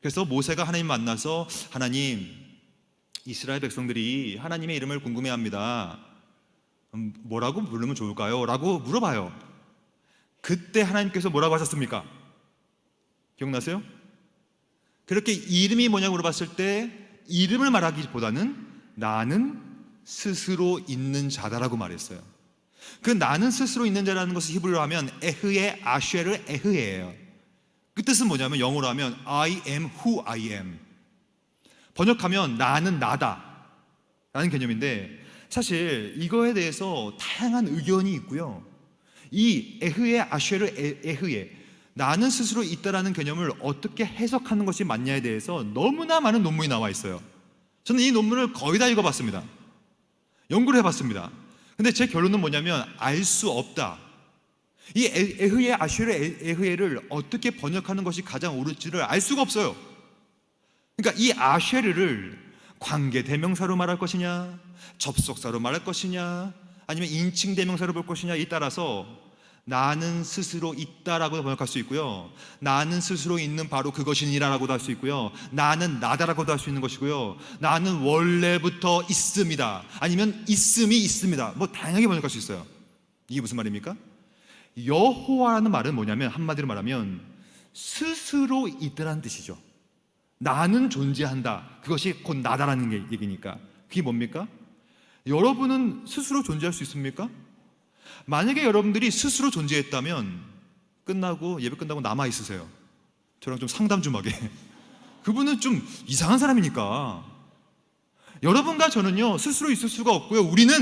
그래서 모세가 하나님 만나서, 하나님, 이스라엘 백성들이 하나님의 이름을 궁금해합니다. 뭐라고 부르면 좋을까요? 라고 물어봐요. 그때 하나님께서 뭐라고 하셨습니까? 기억나세요? 그렇게 이름이 뭐냐고 물어봤을 때 이름을 말하기보다는 나는 스스로 있는 자다라고 말했어요. 그 나는 스스로 있는 자라는 것을 히브리어로 하면 에흐에 아쉐르 에흐에예요. 그 뜻은 뭐냐면 영어로 하면 I am who I am. 번역하면 나는 나다 라는 개념인데, 사실 이거에 대해서 다양한 의견이 있고요, 이 에흐에 아쉐르 에흐에, 나는 스스로 있다라는 개념을 어떻게 해석하는 것이 맞냐에 대해서 너무나 많은 논문이 나와 있어요. 저는 이 논문을 거의 다 읽어봤습니다. 연구를 해봤습니다. 근데 제 결론은 뭐냐면 알 수 없다. 이 에흐에 아쉐르 에흐에를 어떻게 번역하는 것이 가장 옳을지를 알 수가 없어요. 그러니까 이 아쉐르를 관계 대명사로 말할 것이냐, 접속사로 말할 것이냐, 아니면 인칭 대명사로 볼 것이냐에 따라서 나는 스스로 있다라고 번역할 수 있고요, 나는 스스로 있는 바로 그것이니라라고도 할 수 있고요, 나는 나다라고도 할 수 있는 것이고요, 나는 원래부터 있습니다, 아니면 있음이 있습니다, 뭐 다양하게 번역할 수 있어요. 이게 무슨 말입니까? 여호와라는 말은 뭐냐면 한마디로 말하면 스스로 있다라는 뜻이죠. 나는 존재한다, 그것이 곧 나다라는 얘기니까. 그게 뭡니까? 여러분은 스스로 존재할 수 있습니까? 만약에 여러분들이 스스로 존재했다면 끝나고 예배 끝나고 남아 있으세요. 저랑 좀 상담 좀 하게. 그분은 좀 이상한 사람이니까. 여러분과 저는요 스스로 있을 수가 없고요, 우리는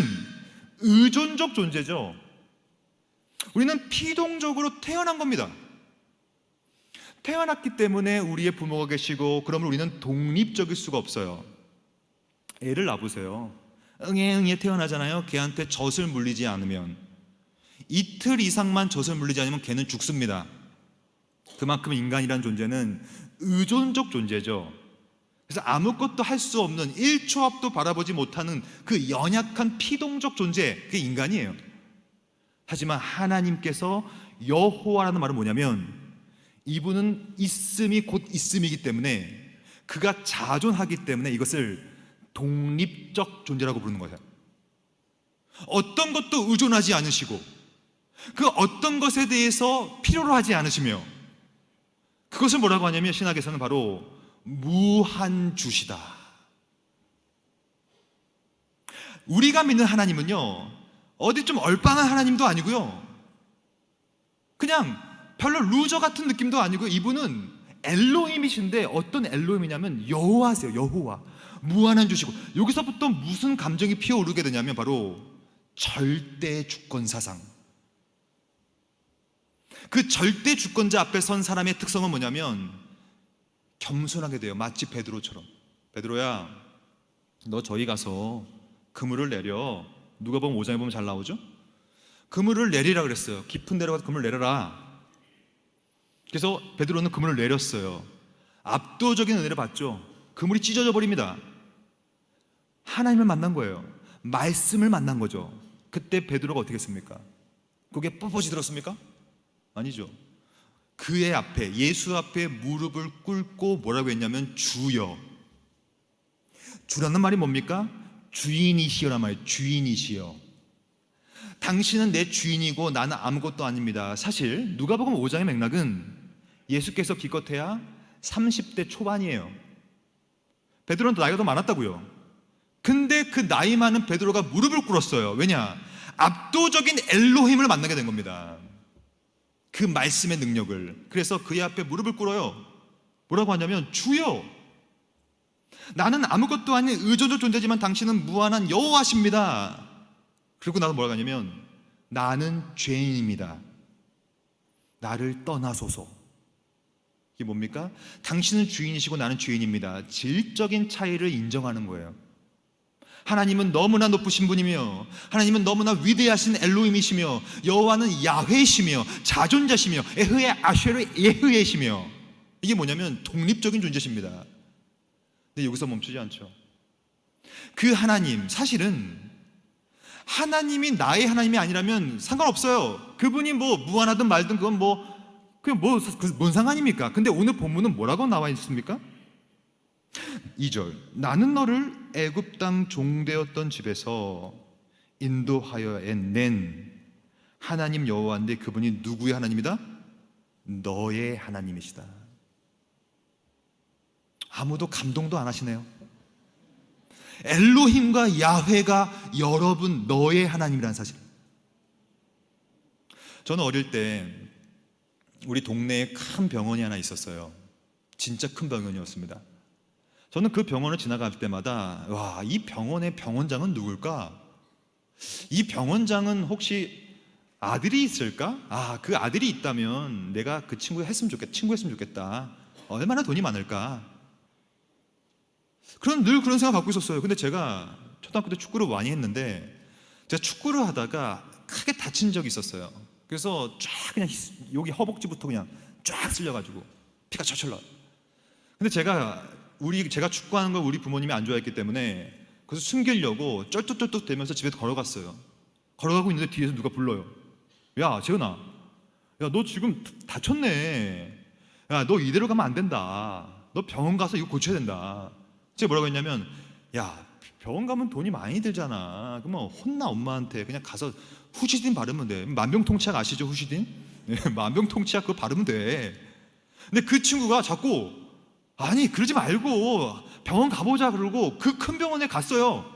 의존적 존재죠. 우리는 피동적으로 태어난 겁니다. 태어났기 때문에 우리의 부모가 계시고, 그러면 우리는 독립적일 수가 없어요. 애를 낳아보세요. 응애응애 태어나잖아요. 걔한테 젖을 물리지 않으면, 이틀 이상만 젖을 물리지 않으면 걔는 죽습니다. 그만큼 인간이란 존재는 의존적 존재죠. 그래서 아무것도 할 수 없는, 1초 앞도 바라보지 못하는 그 연약한 피동적 존재, 그게 인간이에요. 하지만 하나님께서 여호와라는 말은 뭐냐면 이분은 있음이 곧 있음이기 때문에, 그가 자존하기 때문에 이것을 독립적 존재라고 부르는 거예요. 어떤 것도 의존하지 않으시고 그 어떤 것에 대해서 필요로 하지 않으시며, 그것을 뭐라고 하냐면 신학에서는 바로 무한주시다. 우리가 믿는 하나님은요 어디 좀 얼빵한 하나님도 아니고요, 그냥 별로 루저 같은 느낌도 아니고, 이분은 엘로힘이신데 어떤 엘로힘이냐면 여호와세요. 여호와, 무한한 주시고, 여기서부터 무슨 감정이 피어오르게 되냐면 바로 절대 주권 사상. 그 절대 주권자 앞에 선 사람의 특성은 뭐냐면 겸손하게 돼요. 마치 베드로처럼. 베드로야, 너 저기 가서 그물을 내려. 누가복음 5장에 보면 잘 나오죠? 그물을 내리라 그랬어요. 깊은 데로 가서 그물을 내려라. 그래서 베드로는 그물을 내렸어요. 압도적인 은혜를 받죠. 그물이 찢어져 버립니다. 하나님을 만난 거예요. 말씀을 만난 거죠. 그때 베드로가 어떻게 했습니까? 그게 뻣뻣이 들었습니까? 아니죠. 그의 앞에, 예수 앞에 무릎을 꿇고 뭐라고 했냐면 주여. 주라는 말이 뭡니까? 주인이시여란 말이에요. 주인이시여. 당신은 내 주인이고 나는 아무것도 아닙니다. 사실 누가복음 5장의 맥락은 예수께서 기껏해야 30대 초반이에요. 베드로는 나이가 더 많았다고요. 근데 그 나이 많은 베드로가 무릎을 꿇었어요. 왜냐? 압도적인 엘로힘을 만나게 된 겁니다. 그 말씀의 능력을. 그래서 그의 앞에 무릎을 꿇어요. 뭐라고 하냐면 주여, 나는 아무것도 아닌 의존적 존재지만 당신은 무한한 여호와십니다. 그리고 나도 뭐라고 하냐면 나는 죄인입니다. 나를 떠나소서. 이게 뭡니까? 당신은 주인이시고 나는 죄인입니다. 질적인 차이를 인정하는 거예요. 하나님은 너무나 높으신 분이며 하나님은 너무나 위대하신 엘로힘이시며 여호와는 야훼시며 자존자시며 에흐의 아쉐르 예흐예시며, 이게 뭐냐면 독립적인 존재십니다. 근데 여기서 멈추지 않죠. 그 하나님, 사실은 하나님이 나의 하나님이 아니라면 상관없어요. 그분이 뭐 무한하든 말든 그건 뭔 상관입니까? 근데 오늘 본문은 뭐라고 나와 있습니까? 2절, 나는 너를 애굽 땅 종되었던 집에서 인도하여 낸 하나님 여호와인데 그분이 누구의 하나님이다? 너의 하나님이시다. 아무도 감동도 안 하시네요. 엘로힘과 야훼가 여러분 너의 하나님이라는 사실. 저는 어릴 때 우리 동네에 큰 병원이 하나 있었어요. 진짜 큰 병원이었습니다. 저는 그 병원을 지나갈 때마다 와, 이 병원의 병원장은 누굴까? 이 병원장은 혹시 아들이 있을까? 아, 그 아들이 있다면 내가 그 친구 했으면 좋겠다. 얼마나 돈이 많을까? 늘 그런 생각 갖고 있었어요. 근데 제가 초등학교 때 축구를 많이 했는데 제가 축구를 하다가 크게 다친 적이 있었어요. 그래서 쫙 그냥 여기 허벅지부터 그냥 쫙 쓸려가지고 피가 철철 나요. 근데 제가 축구하는 걸 우리 부모님이 안 좋아했기 때문에 그래서 숨기려고 쩔뚝쩔뚝 대면서 집에 걸어갔어요. 걸어가고 있는데 뒤에서 누가 불러요. 야, 재은아, 야, 너 지금 다쳤네. 야, 너 이대로 가면 안 된다. 너 병원 가서 이거 고쳐야 된다. 제가 뭐라고 했냐면, 야, 병원 가면 돈이 많이 들잖아. 그러면 혼나, 엄마한테. 그냥 가서 후시딘 바르면 돼. 만병통치약 아시죠, 후시딘? 네, 만병통치약 그거 바르면 돼. 근데 그 친구가 자꾸 아니 그러지 말고 병원 가보자 그러고 그 큰 병원에 갔어요.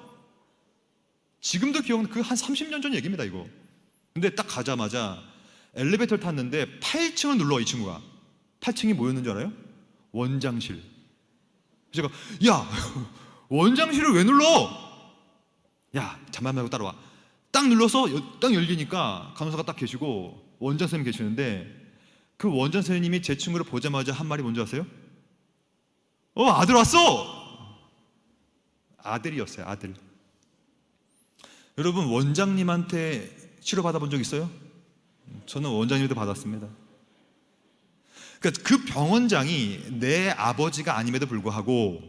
지금도 기억나. 그 한 30년 전 얘기입니다 이거. 근데 딱 가자마자 엘리베이터를 탔는데 8층을 눌러. 이 친구가 8층이 뭐였는 줄 알아요? 원장실. 제가 야, 원장실을 왜 눌러? 야, 잠만 말고 따라와. 딱 눌러서 딱 열리니까 간호사가 딱 계시고 원장 선생님 계시는데 그 원장 선생님이 제 친구를 보자마자 한 말이 뭔지 아세요? 아들 왔어! 아들이었어요. 아들. 여러분, 원장님한테 치료받아 본 적 있어요? 저는 원장님한테 받았습니다. 그러니까 그 병원장이 내 아버지가 아님에도 불구하고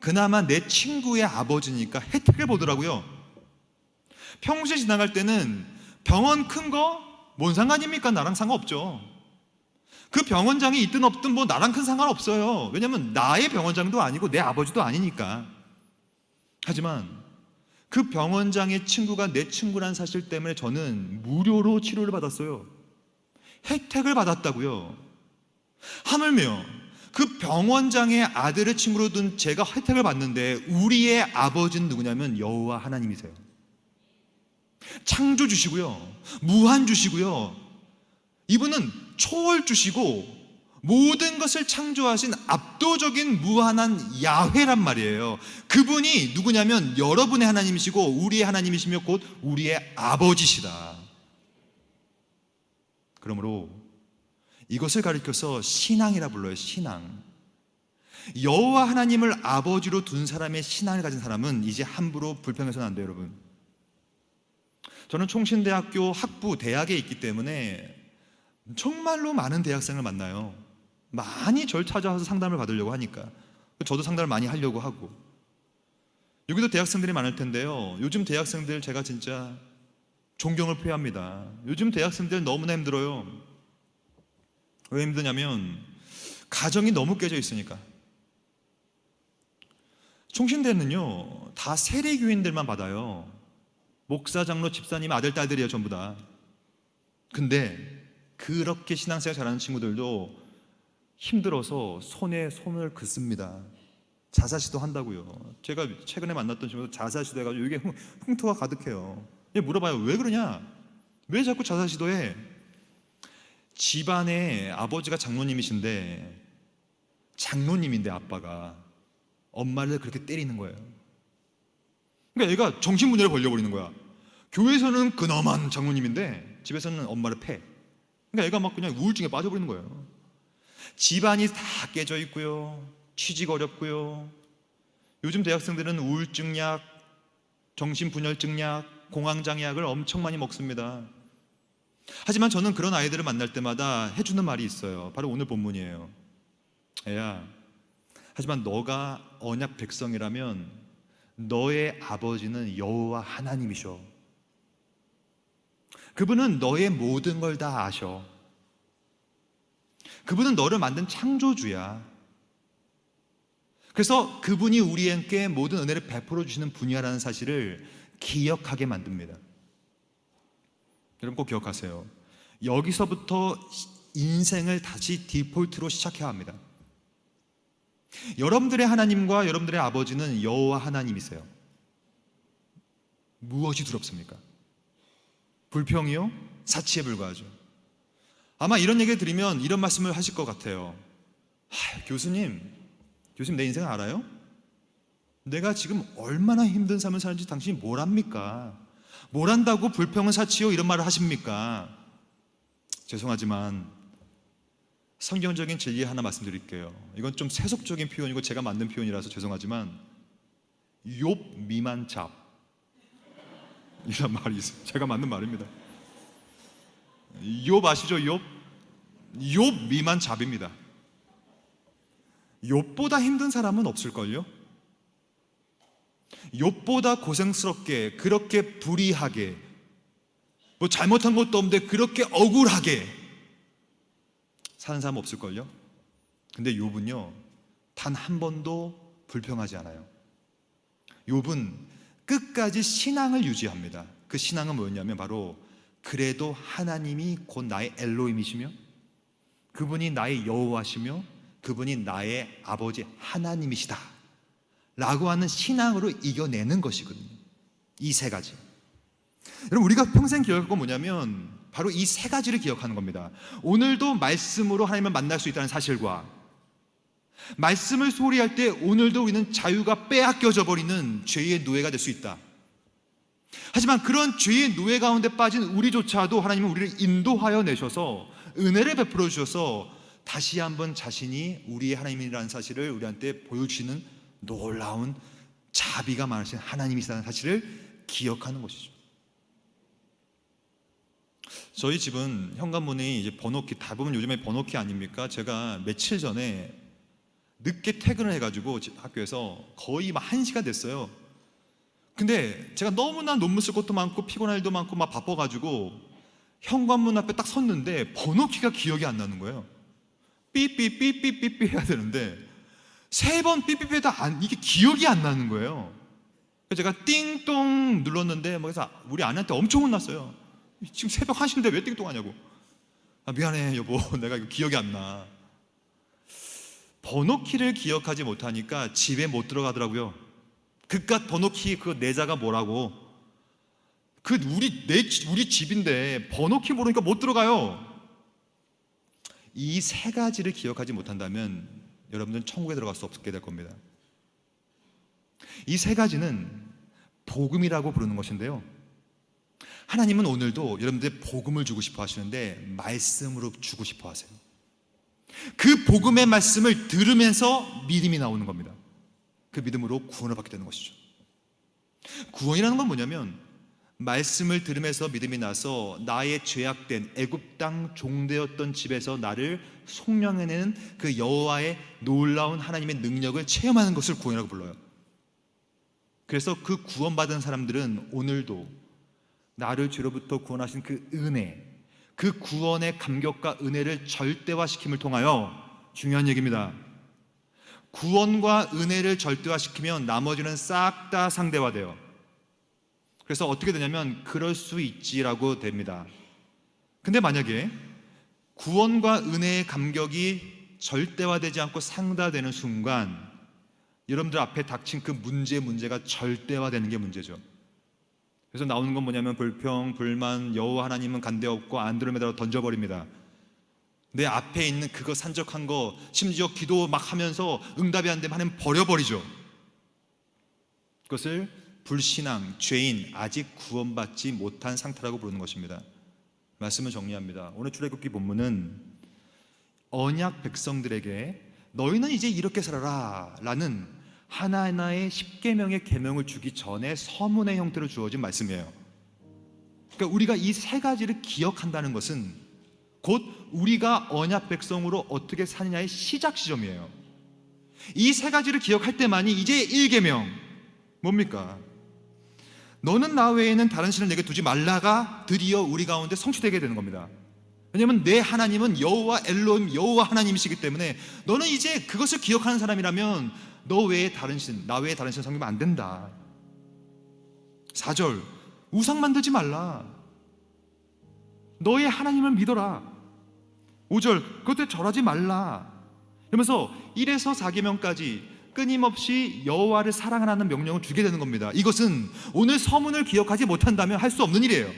그나마 내 친구의 아버지니까 혜택을 보더라고요. 평소에 지나갈 때는 병원 큰 거 뭔 상관입니까? 나랑 상관없죠. 그 병원장이 있든 없든 뭐 나랑 큰 상관없어요. 왜냐면 나의 병원장도 아니고 내 아버지도 아니니까. 하지만 그 병원장의 친구가 내 친구란 사실 때문에 저는 무료로 치료를 받았어요. 혜택을 받았다고요. 하물며 그 병원장의 아들의 친구로 둔 제가 혜택을 받는데 우리의 아버지는 누구냐면 여호와 하나님이세요. 창조주시고요, 무한주시고요, 이분은 초월주시고 모든 것을 창조하신 압도적인 무한한 야훼란 말이에요. 그분이 누구냐면 여러분의 하나님이시고 우리의 하나님이시며 곧 우리의 아버지시다. 그러므로 이것을 가리켜서 신앙이라 불러요. 신앙. 여호와 하나님을 아버지로 둔 사람의 신앙을 가진 사람은 이제 함부로 불평해서는 안 돼요, 여러분. 저는 총신대학교 학부 대학에 있기 때문에 정말로 많은 대학생을 만나요. 많이 절 찾아와서 상담을 받으려고 하니까 저도 상담을 많이 하려고 하고, 여기도 대학생들이 많을 텐데요. 요즘 대학생들 제가 진짜 존경을 표합니다. 요즘 대학생들 너무나 힘들어요. 왜 힘드냐면 가정이 너무 깨져 있으니까. 총신대는요 다 세례교인들만 받아요. 목사, 장로, 집사님 아들, 딸들이에요, 전부 다. 근데 그렇게 신앙생활 잘하는 친구들도 힘들어서 손에 손을 긋습니다. 자살시도 한다고요. 제가 최근에 만났던 친구도 자살시도 해가지고 이게 흉터가 가득해요. 물어봐요. 왜 그러냐? 왜 자꾸 자살시도해? 집안에 아버지가 장로님이신데, 장로님인데 아빠가 엄마를 그렇게 때리는 거예요. 그러니까 얘가 정신분열을 벌려버리는 거야. 교회에서는 근엄한 장로님인데 집에서는 엄마를 패. 그러니까 얘가 막 그냥 우울증에 빠져버리는 거예요. 집안이 다 깨져 있고요, 취직 어렵고요. 요즘 대학생들은 우울증 약, 정신분열증 약, 공황장애약을 엄청 많이 먹습니다. 하지만 저는 그런 아이들을 만날 때마다 해주는 말이 있어요. 바로 오늘 본문이에요. 애야, 하지만 너가 언약 백성이라면 너의 아버지는 여호와 하나님이셔. 그분은 너의 모든 걸 다 아셔. 그분은 너를 만든 창조주야. 그래서 그분이 우리에게 모든 은혜를 베풀어 주시는 분이야라는 사실을 기억하게 만듭니다. 여러분 꼭 기억하세요. 여기서부터 인생을 다시 디폴트로 시작해야 합니다. 여러분들의 하나님과 여러분들의 아버지는 여호와 하나님이세요. 무엇이 두렵습니까? 불평이요? 사치에 불과하죠. 아마 이런 얘기를 들으면 이런 말씀을 하실 것 같아요. 교수님 내 인생 알아요? 내가 지금 얼마나 힘든 삶을 사는지 당신이 뭘 압니까? 뭘 안다고 불평은 사치요? 이런 말을 하십니까? 죄송하지만 성경적인 진리 하나 말씀드릴게요. 이건 좀 세속적인 표현이고 제가 만든 표현이라서 죄송하지만 욥 미만 잡 이런 말이 있어요. 제가 만든 말입니다. 욥 아시죠? 욥 미만 잡입니다. 욥보다 힘든 사람은 없을걸요? 욥보다 고생스럽게, 그렇게 불의하게, 뭐 잘못한 것도 없는데 그렇게 억울하게 사는 사람 없을걸요? 근데 욥은요 단 한 번도 불평하지 않아요. 욥은 끝까지 신앙을 유지합니다. 그 신앙은 뭐였냐면 바로 그래도 하나님이 곧 나의 엘로힘이시며 그분이 나의 여호와시며 그분이 나의 아버지 하나님이시다 라고 하는 신앙으로 이겨내는 것이거든요. 이 세 가지. 여러분 우리가 평생 기억할 건 뭐냐면 바로 이 세 가지를 기억하는 겁니다. 오늘도 말씀으로 하나님을 만날 수 있다는 사실과 말씀을 소리할 때 오늘도 우리는 자유가 빼앗겨져 버리는 죄의 노예가 될 수 있다. 하지만 그런 죄의 노예 가운데 빠진 우리조차도 하나님은 우리를 인도하여 내셔서 은혜를 베풀어 주셔서 다시 한번 자신이 우리의 하나님이라는 사실을 우리한테 보여주시는 놀라운 자비가 많으신 하나님이시라는 사실을 기억하는 것이죠. 저희 집은 현관문이 이제 번호키, 대부분 요즘에 번호키 아닙니까? 제가 며칠 전에 늦게 퇴근을 해가지고 학교에서 거의 막 1시가 됐어요. 근데 제가 너무나 논문 쓸 것도 많고 피곤할 일도 많고 막 바빠가지고 현관문 앞에 딱 섰는데 번호키가 기억이 안 나는 거예요. 삐삐삐삐삐삐 해야 되는데 3번 삐삐삐해도 이게 기억이 안 나는 거예요. 그래서 제가 띵동 눌렀는데 그래서 우리 아내한테 엄청 혼났어요. 지금 새벽 1시인데 왜 띵동 하냐고. 미안해 여보, 내가 이거 기억이 안 나. 번호키를 기억하지 못하니까 집에 못 들어가더라고요. 그깟 번호키 그 내자가 뭐라고. 우리 집인데 번호키 모르니까 못 들어가요. 이 세 가지를 기억하지 못한다면 여러분들은 천국에 들어갈 수 없게 될 겁니다. 이 세 가지는 복음이라고 부르는 것인데요, 하나님은 오늘도 여러분들의 복음을 주고 싶어 하시는데 말씀으로 주고 싶어 하세요. 그 복음의 말씀을 들으면서 믿음이 나오는 겁니다. 그 믿음으로 구원을 받게 되는 것이죠. 구원이라는 건 뭐냐면 말씀을 들으면서 믿음이 나서 나의 죄악된 애굽 땅 종되었던 집에서 나를 속량해내는 그 여호와의 놀라운 하나님의 능력을 체험하는 것을 구원이라고 불러요. 그래서 그 구원받은 사람들은 오늘도 나를 죄로부터 구원하신 그 은혜, 그 구원의 감격과 은혜를 절대화시킴을 통하여, 중요한 얘기입니다, 구원과 은혜를 절대화시키면 나머지는 싹 다 상대화돼요. 그래서 어떻게 되냐면 그럴 수 있지라고 됩니다. 근데 만약에 구원과 은혜의 감격이 절대화되지 않고 상대화되는 순간 여러분들 앞에 닥친 그 문제가 절대화되는 게 문제죠. 그래서 나오는 건 뭐냐면 불평, 불만, 여호와 하나님은 간대없고 안드로메다로 던져버립니다. 내 앞에 있는 그거 산적한 거, 심지어 기도 막 하면서 응답이 안 되면 하나님 버려버리죠. 그것을 불신앙, 죄인, 아직 구원받지 못한 상태라고 부르는 것입니다. 말씀을 정리합니다. 오늘 출애굽기 본문은 언약 백성들에게 너희는 이제 이렇게 살아라 라는 하나하나의 10계명의 계명을 주기 전에 서문의 형태로 주어진 말씀이에요. 그러니까 우리가 이 세 가지를 기억한다는 것은 곧 우리가 언약 백성으로 어떻게 사느냐의 시작 지점이에요. 이 세 가지를 기억할 때만이 이제 1계명, 뭡니까? 너는 나 외에는 다른 신을 내게 두지 말라가 드디어 우리 가운데 성취되게 되는 겁니다. 왜냐하면 내 하나님은 여호와 엘로힘, 여호와 하나님이시기 때문에 너는 이제 그것을 기억하는 사람이라면 너 외에 다른 신, 나 외에 다른 신 섬기면 안 된다. 4절, 우상 만들지 말라. 너의 하나님을 믿어라. 5절, 그것들 절하지 말라. 이러면서 1에서 4계명까지 끊임없이 여호와를 사랑하라는 명령을 주게 되는 겁니다. 이것은 오늘 서문을 기억하지 못한다면 할 수 없는 일이에요.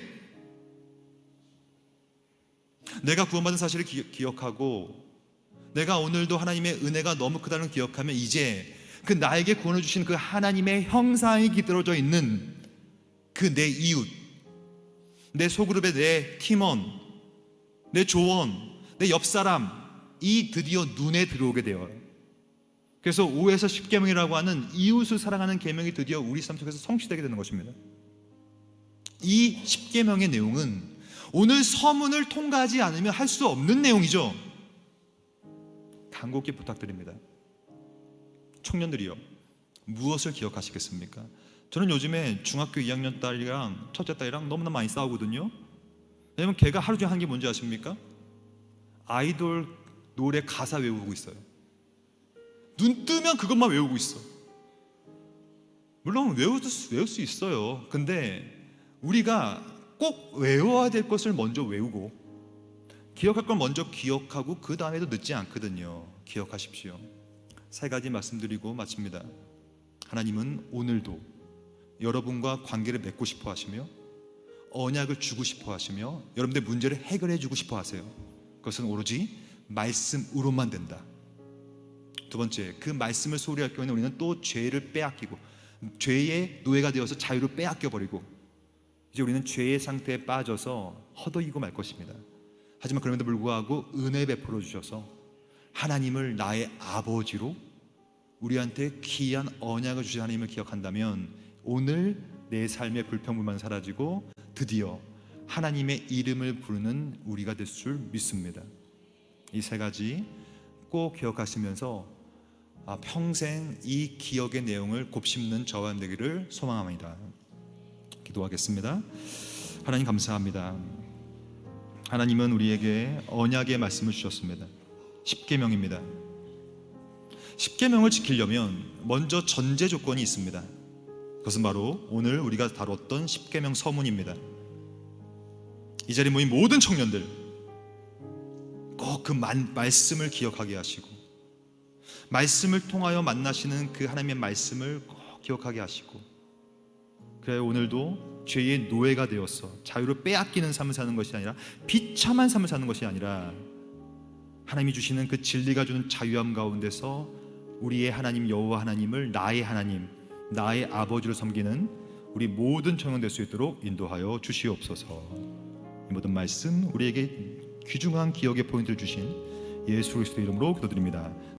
내가 구원받은 사실을 기억하고 내가 오늘도 하나님의 은혜가 너무 크다는 걸 기억하면 이제 그 나에게 구원을 주신 그 하나님의 형상이 깃들어져 있는 그 내 이웃, 내 소그룹의 내 팀원, 내 조원, 내 옆사람, 이 드디어 눈에 들어오게 돼요. 그래서 5에서 10계명이라고 하는 이웃을 사랑하는 계명이 드디어 우리 삶 속에서 성취되게 되는 것입니다. 이 10계명의 내용은 오늘 서문을 통과하지 않으면 할 수 없는 내용이죠. 간곡히 부탁드립니다. 청년들이요, 무엇을 기억하시겠습니까? 저는 요즘에 중학교 2학년 딸이랑 첫째 딸이랑 너무나 많이 싸우거든요. 왜냐면 걔가 하루 종일 하는 게 뭔지 아십니까? 아이돌 노래 가사 외우고 있어요. 눈 뜨면 그것만 외우고 있어. 물론 외울 수 있어요. 근데 우리가 꼭 외워야 될 것을 먼저 외우고 기억할 걸 먼저 기억하고 그 다음에도 늦지 않거든요. 기억하십시오. 세 가지 말씀드리고 마칩니다. 하나님은 오늘도 여러분과 관계를 맺고 싶어 하시며 언약을 주고 싶어 하시며 여러분들의 문제를 해결해 주고 싶어 하세요. 그것은 오로지 말씀으로만 된다. 두 번째, 그 말씀을 소홀히 할 경우에는 우리는 또 죄를 빼앗기고 죄의 노예가 되어서 자유를 빼앗겨버리고 이제 우리는 죄의 상태에 빠져서 허덕이고 말 것입니다. 하지만 그럼에도 불구하고 은혜 베풀어 주셔서 하나님을 나의 아버지로 우리한테 귀한 언약을 주신 하나님을 기억한다면 오늘 내 삶의 불평불만 사라지고 드디어 하나님의 이름을 부르는 우리가 될 줄 믿습니다. 이 세 가지 꼭 기억하시면서 평생 이 기억의 내용을 곱씹는 저와 되기를 소망합니다. 기도하겠습니다. 하나님 감사합니다. 하나님은 우리에게 언약의 말씀을 주셨습니다. 10계명입니다. 10계명을 지키려면 먼저 전제 조건이 있습니다. 그것은 바로 오늘 우리가 다뤘던 10계명 서문입니다. 이 자리에 모인 모든 청년들 꼭 그 말씀을 기억하게 하시고 말씀을 통하여 만나시는 그 하나님의 말씀을 꼭 기억하게 하시고 그래 오늘도 죄의 노예가 되어서 자유를 빼앗기는 삶을 사는 것이 아니라 비참한 삶을 사는 것이 아니라 하나님이 주시는 그 진리가 주는 자유함 가운데서 우리의 하나님 여호와 하나님을 나의 하나님, 나의 아버지로 섬기는 우리 모든 청년될 수 있도록 인도하여 주시옵소서. 이 모든 말씀 우리에게 귀중한 기억의 포인트를 주신 예수 그리스도 이름으로 기도드립니다.